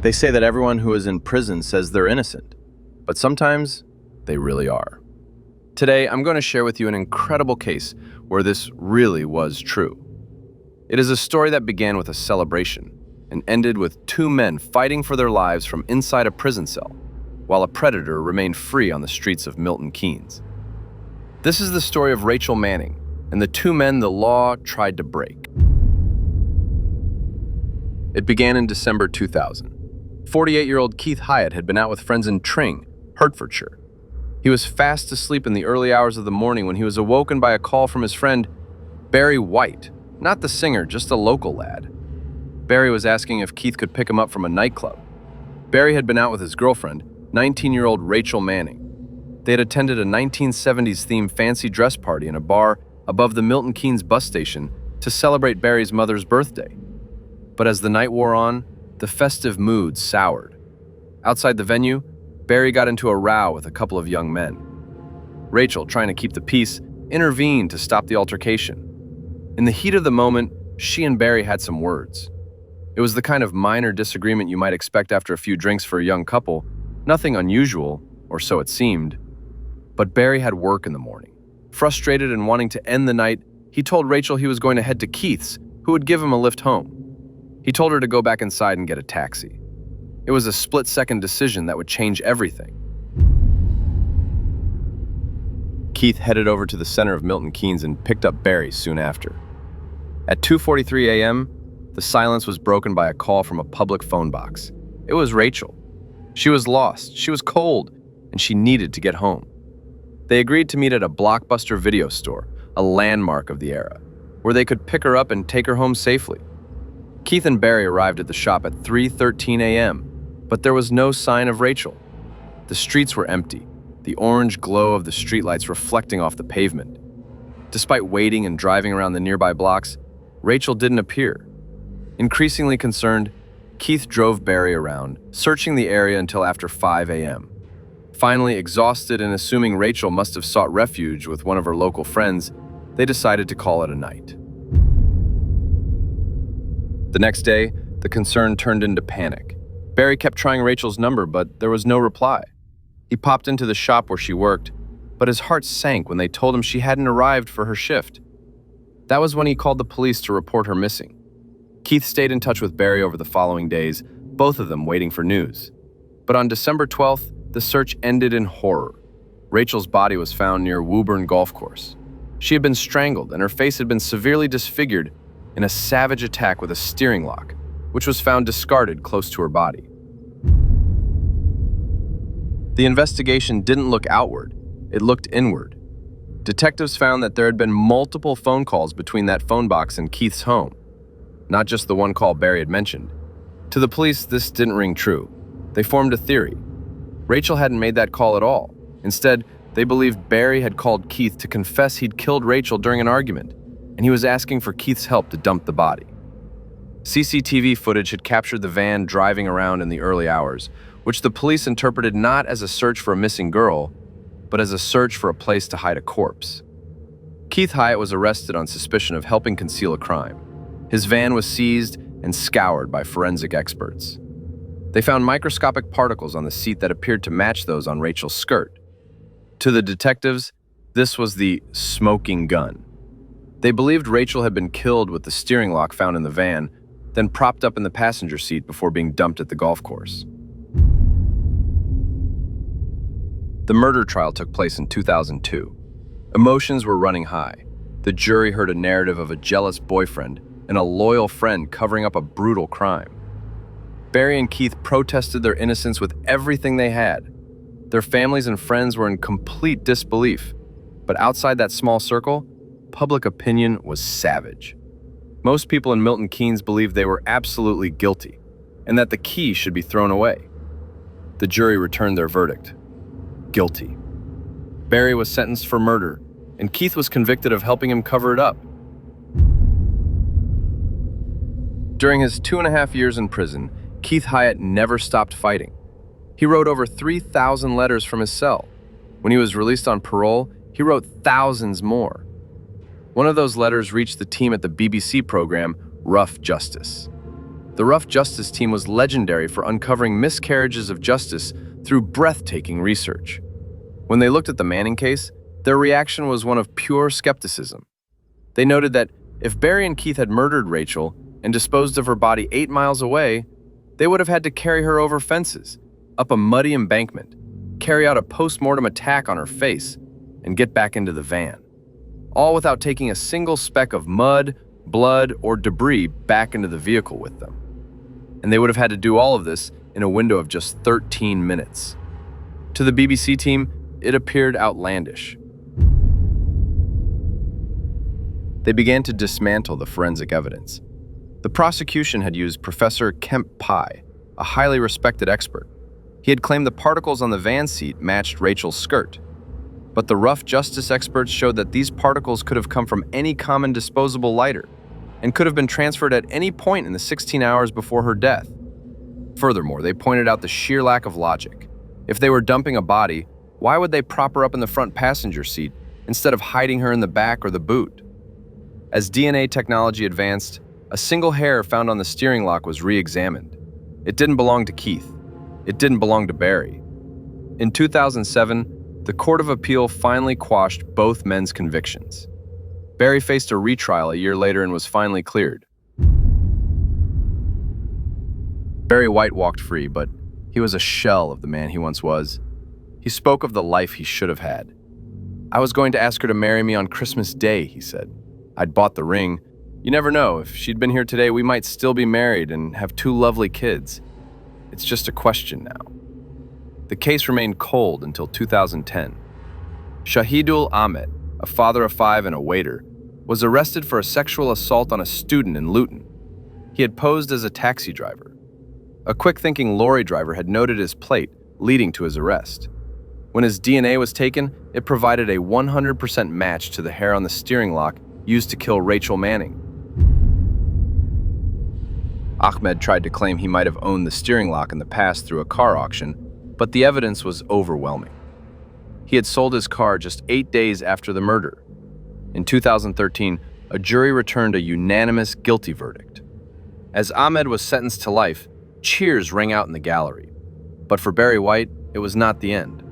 They say that everyone who is in prison says they're innocent, but sometimes they really are. Today, I'm going to share with you an incredible case where this really was true. It is a story that began with a celebration and ended with two men fighting for their lives from inside a prison cell, while a predator remained free on the streets of Milton Keynes. This is the story of Rachel Manning and the two men the law tried to break. It began in December 2000. 48-year-old Keith Hyatt had been out with friends in Tring, Hertfordshire. He was fast asleep in the early hours of the morning when he was awoken by a call from his friend, Barry White, not the singer, just a local lad. Barry was asking if Keith could pick him up from a nightclub. Barry had been out with his girlfriend, 19-year-old Rachel Manning. They had attended a 1970s-themed fancy dress party in a bar above the Milton Keynes bus station to celebrate Barry's mother's birthday. But as the night wore on, the festive mood soured. Outside the venue, Barry got into a row with a couple of young men. Rachel, trying to keep the peace, intervened to stop the altercation. In the heat of the moment, she and Barry had some words. It was the kind of minor disagreement you might expect after a few drinks for a young couple, nothing unusual, or so it seemed. But Barry had work in the morning. Frustrated and wanting to end the night, he told Rachel he was going to head to Keith's, who would give him a lift home. He told her to go back inside and get a taxi. It was a split-second decision that would change everything. Keith headed over to the center of Milton Keynes and picked up Barry soon after. At 2:43 a.m., the silence was broken by a call from a public phone box. It was Rachel. She was lost, she was cold, and she needed to get home. They agreed to meet at a Blockbuster video store, a landmark of the era, where they could pick her up and take her home safely. Keith and Barry arrived at the shop at 3:13 a.m., but there was no sign of Rachel. The streets were empty, the orange glow of the streetlights reflecting off the pavement. Despite waiting and driving around the nearby blocks, Rachel didn't appear. Increasingly concerned, Keith drove Barry around, searching the area until after 5 a.m. Finally, exhausted and assuming Rachel must have sought refuge with one of her local friends, they decided to call it a night. The next day, the concern turned into panic. Barry kept trying Rachel's number, but there was no reply. He popped into the shop where she worked, but his heart sank when they told him she hadn't arrived for her shift. That was when he called the police to report her missing. Keith stayed in touch with Barry over the following days, both of them waiting for news. But on December 12th, the search ended in horror. Rachel's body was found near Woburn Golf Course. She had been strangled and her face had been severely disfigured in a savage attack with a steering lock, which was found discarded close to her body. The investigation didn't look outward, it looked inward. Detectives found that there had been multiple phone calls between that phone box and Keith's home, not just the one call Barry had mentioned. To the police, this didn't ring true. They formed a theory. Rachel hadn't made that call at all. Instead, they believed Barry had called Keith to confess he'd killed Rachel during an argument, and he was asking for Keith's help to dump the body. CCTV footage had captured the van driving around in the early hours, which the police interpreted not as a search for a missing girl, but as a search for a place to hide a corpse. Keith Hyatt was arrested on suspicion of helping conceal a crime. His van was seized and scoured by forensic experts. They found microscopic particles on the seat that appeared to match those on Rachel's skirt. To the detectives, this was the smoking gun. They believed Rachel had been killed with the steering lock found in the van, then propped up in the passenger seat before being dumped at the golf course. The murder trial took place in 2002. Emotions were running high. The jury heard a narrative of a jealous boyfriend and a loyal friend covering up a brutal crime. Barry and Keith protested their innocence with everything they had. Their families and friends were in complete disbelief, but outside that small circle, public opinion was savage. Most people in Milton Keynes believed they were absolutely guilty, and that the key should be thrown away. The jury returned their verdict: guilty. Barry was sentenced for murder, and Keith was convicted of helping him cover it up. During his 2.5 years in prison, Keith Hyatt never stopped fighting. He wrote over 3,000 letters from his cell. When he was released on parole, he wrote thousands more. One of those letters reached the team at the BBC program, Rough Justice. The Rough Justice team was legendary for uncovering miscarriages of justice through breathtaking research. When they looked at the Manning case, their reaction was one of pure skepticism. They noted that if Barry and Keith had murdered Rachel and disposed of her body 8 miles away, they would have had to carry her over fences, up a muddy embankment, carry out a post-mortem attack on her face, and get back into the van, all without taking a single speck of mud, blood, or debris back into the vehicle with them. And they would have had to do all of this in a window of just 13 minutes. To the BBC team, it appeared outlandish. They began to dismantle the forensic evidence. The prosecution had used Professor Kemp Pye, a highly respected expert. He had claimed the particles on the van seat matched Rachel's skirt. But the rough justice experts showed that these particles could have come from any common disposable lighter and could have been transferred at any point in the 16 hours before her death. Furthermore, they pointed out the sheer lack of logic. If they were dumping a body, why would they prop her up in the front passenger seat instead of hiding her in the back or the boot? As DNA technology advanced, a single hair found on the steering lock was re-examined. It didn't belong to Keith. It didn't belong to Barry. In 2007, the Court of Appeal finally quashed both men's convictions. Barry faced a retrial a year later and was finally cleared. Barry White walked free, but he was a shell of the man he once was. He spoke of the life he should have had. "I was going to ask her to marry me on Christmas Day," he said. "I'd bought the ring. You never know, if she'd been here today, we might still be married and have 2 lovely kids. It's just a question now." The case remained cold until 2010. Shahidul Ahmed, a father of 5 and a waiter, was arrested for a sexual assault on a student in Luton. He had posed as a taxi driver. A quick-thinking lorry driver had noted his plate, leading to his arrest. When his DNA was taken, it provided a 100% match to the hair on the steering lock used to kill Rachel Manning. Ahmed tried to claim he might have owned the steering lock in the past through a car auction, but the evidence was overwhelming. He had sold his car just 8 days after the murder. In 2013, a jury returned a unanimous guilty verdict. As Ahmed was sentenced to life, cheers rang out in the gallery. But for Barry White, it was not the end.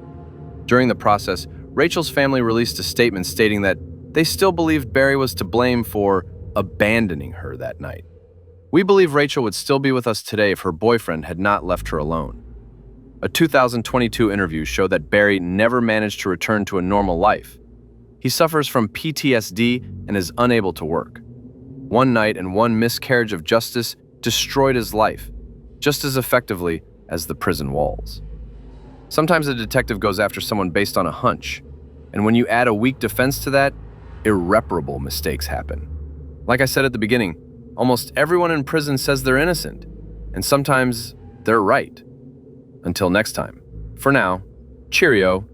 During the process, Rachel's family released a statement stating that they still believed Barry was to blame for abandoning her that night. "We believe Rachel would still be with us today if her boyfriend had not left her alone." A 2022 interview showed that Barry never managed to return to a normal life. He suffers from PTSD and is unable to work. One night and one miscarriage of justice destroyed his life, just as effectively as the prison walls. Sometimes a detective goes after someone based on a hunch, and when you add a weak defense to that, irreparable mistakes happen. Like I said at the beginning, almost everyone in prison says they're innocent, and sometimes they're right. Until next time. For now, cheerio.